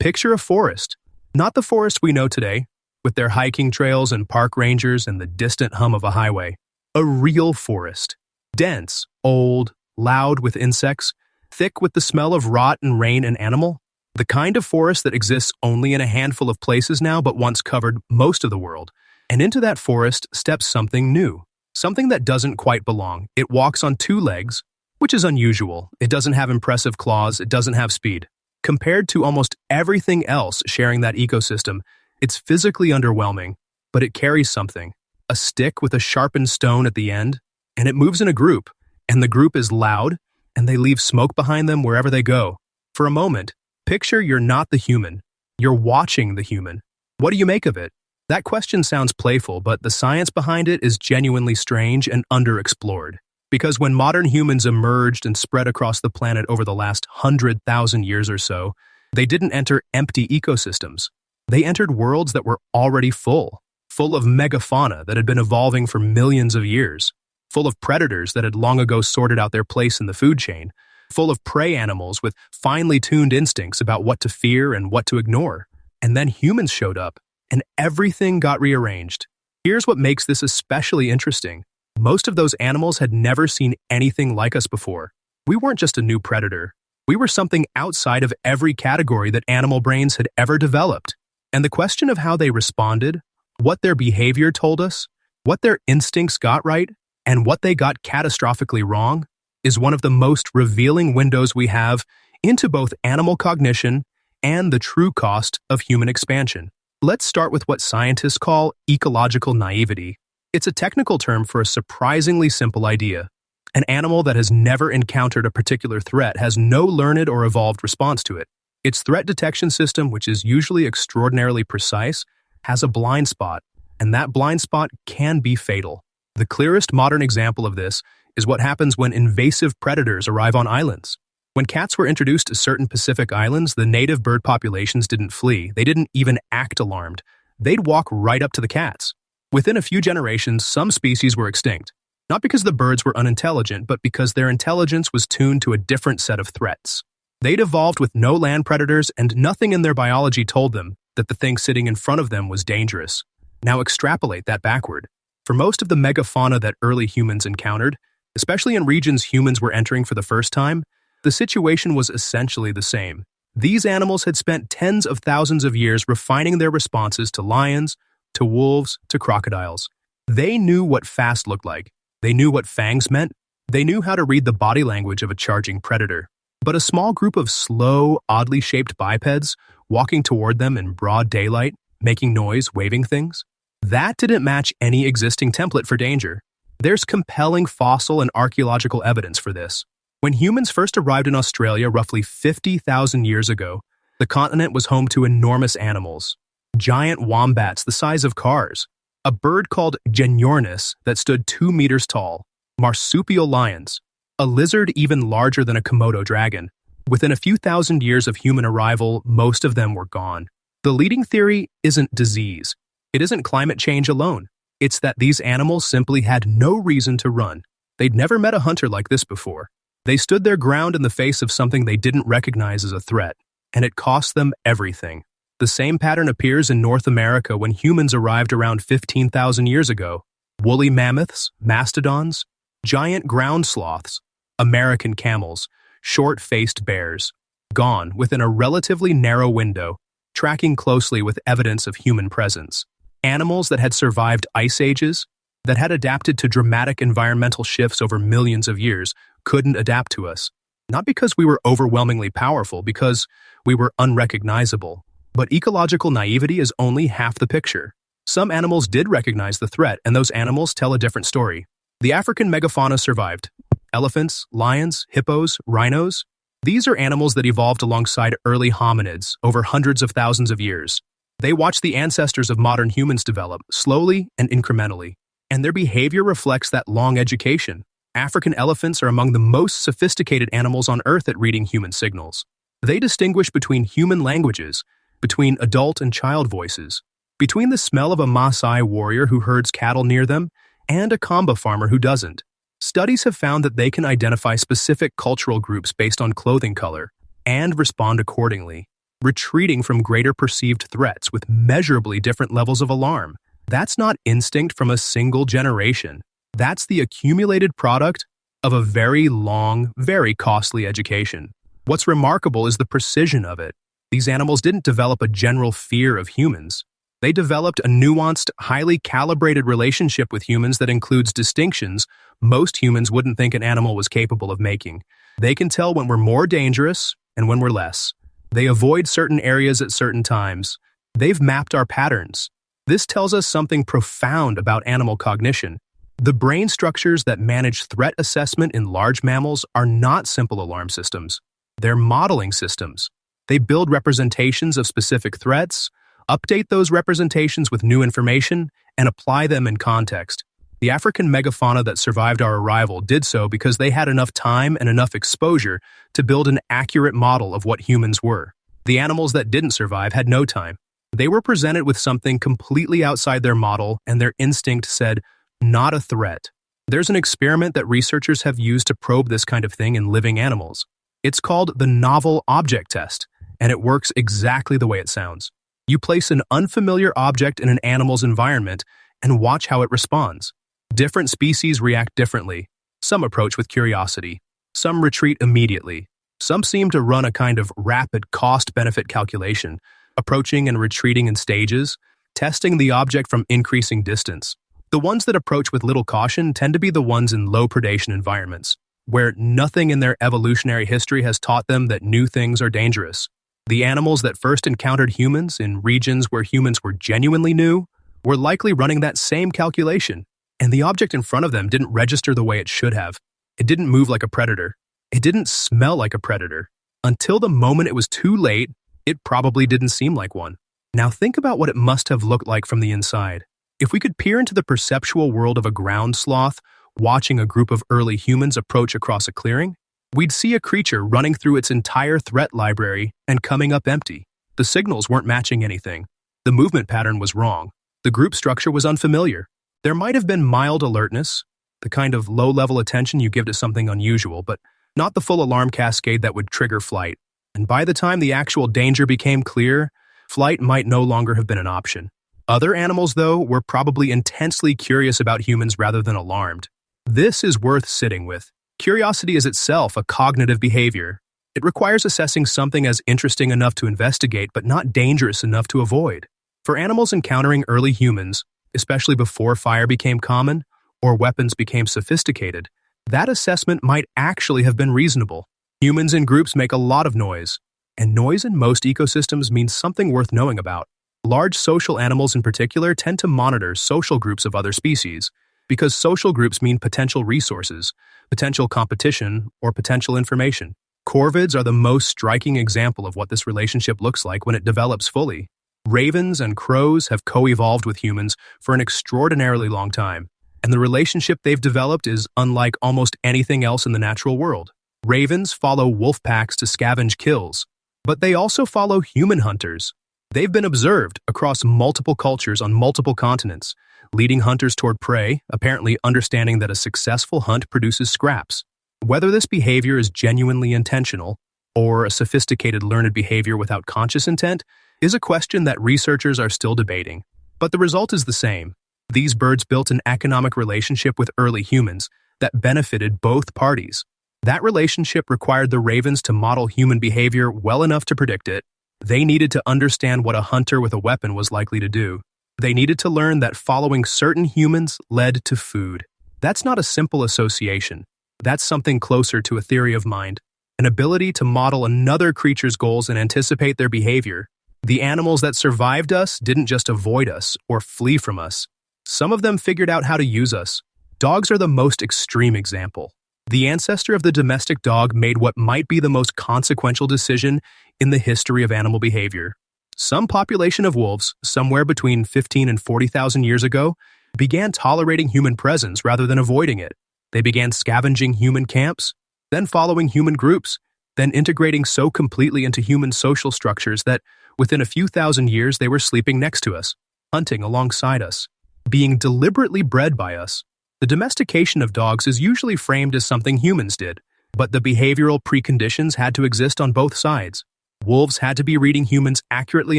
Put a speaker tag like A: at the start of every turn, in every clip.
A: Picture a forest. Not the forest we know today, with their hiking trails and park rangers and the distant hum of a highway. A real forest. Dense, old, loud with insects, thick with the smell of rot and rain and animal. The kind of forest that exists only in a handful of places now but once covered most of the world. And into that forest steps something new. Something that doesn't quite belong. It walks on two legs, which is unusual. It doesn't have impressive claws. It doesn't have speed. Compared to almost everything else sharing that ecosystem, it's physically underwhelming, but it carries something. A stick with a sharpened stone at the end, and it moves in a group, and the group is loud, and they leave smoke behind them wherever they go. For a moment, picture you're not the human. You're watching the human. What do you make of it? That question sounds playful, but the science behind it is genuinely strange and underexplored. Because when modern humans emerged and spread across the planet over the last 100,000 years or so, they didn't enter empty ecosystems. They entered worlds that were already full of megafauna that had been evolving for millions of years, full of predators that had long ago sorted out their place in the food chain, full of prey animals with finely tuned instincts about what to fear and what to ignore. And then humans showed up, and everything got rearranged. Here's what makes this especially interesting. Most of those animals had never seen anything like us before. We weren't just a new predator. We were something outside of every category that animal brains had ever developed. And the question of how they responded, what their behavior told us, what their instincts got right, and what they got catastrophically wrong, is one of the most revealing windows we have into both animal cognition and the true cost of human expansion. Let's start with what scientists call ecological naivety. It's a technical term for a surprisingly simple idea. An animal that has never encountered a particular threat has no learned or evolved response to it. Its threat detection system, which is usually extraordinarily precise, has a blind spot, and that blind spot can be fatal. The clearest modern example of this is what happens when invasive predators arrive on islands. When cats were introduced to certain Pacific islands, the native bird populations didn't flee. They didn't even act alarmed. They'd walk right up to the cats. Within a few generations, some species were extinct. Not because the birds were unintelligent, but because their intelligence was tuned to a different set of threats. They'd evolved with no land predators, and nothing in their biology told them that the thing sitting in front of them was dangerous. Now extrapolate that backward. For most of the megafauna that early humans encountered, especially in regions humans were entering for the first time, the situation was essentially the same. These animals had spent tens of thousands of years refining their responses to lions, to wolves, to crocodiles. They knew what fast looked like. They knew what fangs meant. They knew how to read the body language of a charging predator. But a small group of slow, oddly shaped bipeds walking toward them in broad daylight, making noise, waving things, that didn't match any existing template for danger. There's compelling fossil and archaeological evidence for this. When humans first arrived in Australia roughly 50,000 years ago, the continent was home to enormous animals. Giant wombats the size of cars, a bird called Genyornis that stood 2 meters tall, marsupial lions, a lizard even larger than a Komodo dragon. Within a few thousand years of human arrival, most of them were gone. The leading theory isn't disease. It isn't climate change alone. It's that these animals simply had no reason to run. They'd never met a hunter like this before. They stood their ground in the face of something they didn't recognize as a threat, and it cost them everything. The same pattern appears in North America when humans arrived around 15,000 years ago. Woolly mammoths, mastodons, giant ground sloths, American camels, short-faced bears, gone within a relatively narrow window, tracking closely with evidence of human presence. Animals that had survived ice ages, that had adapted to dramatic environmental shifts over millions of years, couldn't adapt to us. Not because we were overwhelmingly powerful, because we were unrecognizable. But ecological naivety is only half the picture. Some animals did recognize the threat, and those animals tell a different story. The African megafauna survived. Elephants, lions, hippos, rhinos. These are animals that evolved alongside early hominids over hundreds of thousands of years. They watched the ancestors of modern humans develop, slowly and incrementally. And their behavior reflects that long education. African elephants are among the most sophisticated animals on Earth at reading human signals. They distinguish between human languages, between adult and child voices, between the smell of a Maasai warrior who herds cattle near them and a Kamba farmer who doesn't. Studies have found that they can identify specific cultural groups based on clothing color and respond accordingly. retreating from greater perceived threats with measurably different levels of alarm. That's not instinct from a single generation. That's the accumulated product of a very long, very costly education. What's remarkable is the precision of it. These animals didn't develop a general fear of humans. They developed a nuanced, highly calibrated relationship with humans that includes distinctions most humans wouldn't think an animal was capable of making. They can tell when we're more dangerous and when we're less. They avoid certain areas at certain times. They've mapped our patterns. This tells us something profound about animal cognition. The brain structures that manage threat assessment in large mammals are not simple alarm systems. They're modeling systems. They build representations of specific threats, update those representations with new information, and apply them in context. The African megafauna that survived our arrival did so because they had enough time and enough exposure to build an accurate model of what humans were. The animals that didn't survive had no time. They were presented with something completely outside their model, and their instinct said, "Not a threat." There's an experiment that researchers have used to probe this kind of thing in living animals. It's called the novel object test, and it works exactly the way it sounds. You place an unfamiliar object in an animal's environment and watch how it responds. Different species react differently. Some approach with curiosity. Some retreat immediately. Some seem to run a kind of rapid cost-benefit calculation, approaching and retreating in stages, testing the object from increasing distance. The ones that approach with little caution tend to be the ones in low predation environments, where nothing in their evolutionary history has taught them that new things are dangerous. The animals that first encountered humans in regions where humans were genuinely new were likely running that same calculation, and the object in front of them didn't register the way it should have. It didn't move like a predator. It didn't smell like a predator. Until the moment it was too late, it probably didn't seem like one. Now think about what it must have looked like from the inside. If we could peer into the perceptual world of a ground sloth, watching a group of early humans approach across a clearing, we'd see a creature running through its entire threat library and coming up empty. The signals weren't matching anything. The movement pattern was wrong. The group structure was unfamiliar. There might have been mild alertness, the kind of low-level attention you give to something unusual, but not the full alarm cascade that would trigger flight. And by the time the actual danger became clear, flight might no longer have been an option. Other animals, though, were probably intensely curious about humans rather than alarmed. This is worth sitting with. Curiosity is itself a cognitive behavior. It requires assessing something as interesting enough to investigate but not dangerous enough to avoid. For animals encountering early humans, especially before fire became common or weapons became sophisticated, that assessment might actually have been reasonable. Humans in groups make a lot of noise, and noise in most ecosystems means something worth knowing about. Large social animals in particular tend to monitor social groups of other species, because social groups mean potential resources, potential competition, or potential information. Corvids are the most striking example of what this relationship looks like when it develops fully. Ravens and crows have co-evolved with humans for an extraordinarily long time, and the relationship they've developed is unlike almost anything else in the natural world. Ravens follow wolf packs to scavenge kills, but they also follow human hunters. They've been observed across multiple cultures on multiple continents, leading hunters toward prey, apparently understanding that a successful hunt produces scraps. Whether this behavior is genuinely intentional or a sophisticated learned behavior without conscious intent is a question that researchers are still debating. But the result is the same. These birds built an economic relationship with early humans that benefited both parties. That relationship required the ravens to model human behavior well enough to predict it. They needed to understand what a hunter with a weapon was likely to do. They needed to learn that following certain humans led to food. That's not a simple association. That's something closer to a theory of mind, an ability to model another creature's goals and anticipate their behavior. The animals that survived us didn't just avoid us or flee from us. Some of them figured out how to use us. Dogs are the most extreme example. The ancestor of the domestic dog made what might be the most consequential decision in the history of animal behavior. Some population of wolves, somewhere between 15 and 40,000 years ago, began tolerating human presence rather than avoiding it. They began scavenging human camps, then following human groups, then integrating so completely into human social structures that within a few thousand years they were sleeping next to us, hunting alongside us, being deliberately bred by us. The domestication of dogs is usually framed as something humans did, but the behavioral preconditions had to exist on both sides. Wolves had to be reading humans accurately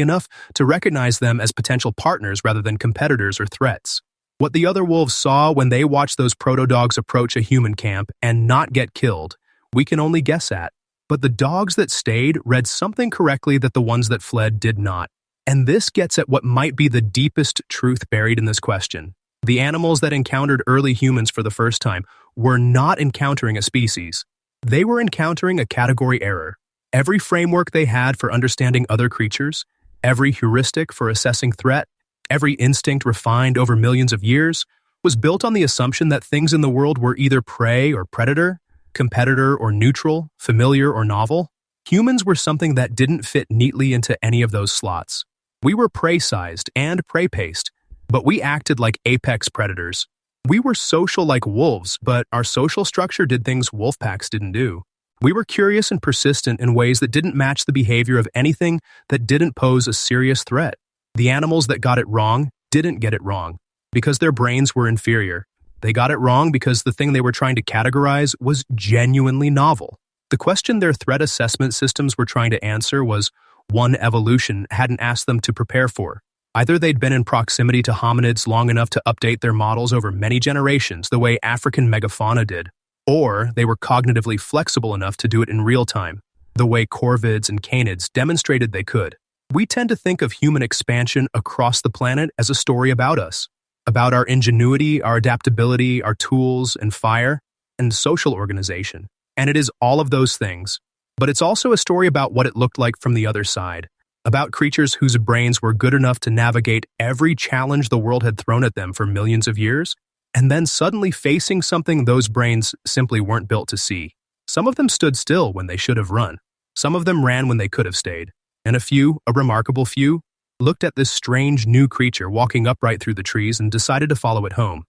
A: enough to recognize them as potential partners rather than competitors or threats. What the other wolves saw when they watched those proto-dogs approach a human camp and not get killed, we can only guess at. But the dogs that stayed read something correctly that the ones that fled did not. And this gets at what might be the deepest truth buried in this question. The animals that encountered early humans for the first time were not encountering a species. They were encountering a category error. Every framework they had for understanding other creatures, every heuristic for assessing threat, every instinct refined over millions of years, was built on the assumption that things in the world were either prey or predator, competitor or neutral, familiar or novel. Humans were something that didn't fit neatly into any of those slots. We were prey-sized and prey-paced, but we acted like apex predators. We were social like wolves, but our social structure did things wolf packs didn't do. We were curious and persistent in ways that didn't match the behavior of anything that didn't pose a serious threat. The animals that got it wrong didn't get it wrong because their brains were inferior. They got it wrong because the thing they were trying to categorize was genuinely novel. The question their threat assessment systems were trying to answer was one evolution hadn't asked them to prepare for. Either they'd been in proximity to hominids long enough to update their models over many generations the way African megafauna did, or they were cognitively flexible enough to do it in real time, the way corvids and canids demonstrated they could. We tend to think of human expansion across the planet as a story about us, about our ingenuity, our adaptability, our tools and fire, and social organization. And it is all of those things. But it's also a story about what it looked like from the other side, about creatures whose brains were good enough to navigate every challenge the world had thrown at them for millions of years, and then suddenly facing something those brains simply weren't built to see. Some of them stood still when they should have run. Some of them ran when they could have stayed. And a few, a remarkable few, looked at this strange new creature walking upright through the trees and decided to follow it home.